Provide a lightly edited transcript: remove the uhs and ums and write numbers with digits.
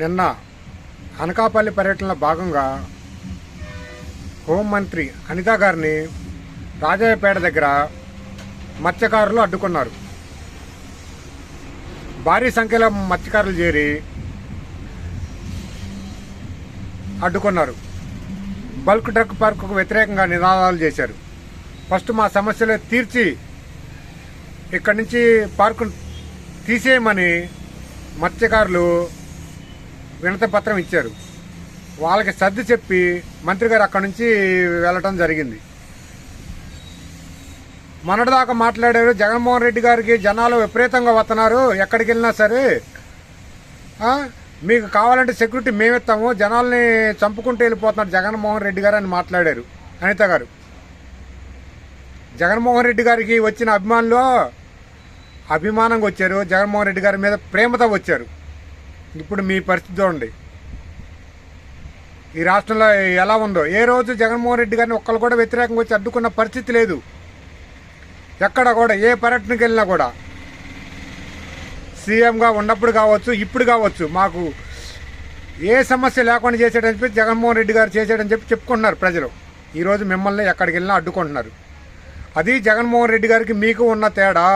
నిన్న అనకాపల్లి పర్యటనలో భాగంగా హోంమంత్రి అనిత గారిని రాజయ్యపేట దగ్గర మత్స్యకారులు అడ్డుకున్నారు. భారీ సంఖ్యలో మత్స్యకారులు చేరి అడ్డుకున్నారు. బల్క్ డ్రగ్ పార్కుకు వ్యతిరేకంగా నినాదాలు చేశారు. ఫస్ట్ మా సమస్యలు తీర్చి ఇక్కడి నుంచి పార్కును తీసేయమని మత్స్యకారులు వినతి పత్రం ఇచ్చారు. వాళ్ళకి సర్ది చెప్పి మంత్రి గారు అక్కడి నుంచి వెళ్ళటం జరిగింది. మొన్నటిదాకా మాట్లాడారు, జగన్మోహన్ రెడ్డి గారికి జనాలు విపరీతంగా వస్తున్నారు, ఎక్కడికి వెళ్ళినా సరే మీకు కావాలంటే సెక్యూరిటీ మేమిస్తాము, జనాల్ని చంపుకుంటూ వెళ్ళిపోతున్నారు జగన్మోహన్ రెడ్డి గారు అని మాట్లాడారు అనిత గారు. జగన్మోహన్ రెడ్డి గారికి వచ్చిన అభిమానంగా వచ్చారు, జగన్మోహన్ రెడ్డి గారి మీద ప్రేమతో వచ్చారు. ఇప్పుడు మీ పరిస్థితి చూడండి, ఈ రాష్ట్రంలో ఎలా ఉందో. ఏ రోజు జగన్మోహన్ రెడ్డి గారిని ఒక్కరు కూడా వ్యతిరేకంగా వచ్చి అడ్డుకున్న పరిస్థితి లేదు. ఎక్కడ కూడా ఏ పర్యటనకి వెళ్ళినా కూడా సీఎంగా ఉన్నప్పుడు కావచ్చు, ఇప్పుడు కావచ్చు, మాకు ఏ సమస్య లేకుండా చేసాడని చెప్పి జగన్మోహన్ రెడ్డి గారు చేసాడని చెప్పి చెప్పుకుంటున్నారు ప్రజలు. ఈరోజు మిమ్మల్ని ఎక్కడికి వెళ్ళినా అడ్డుకుంటున్నారు. అది జగన్మోహన్ రెడ్డి గారికి మీకు ఉన్న తేడా.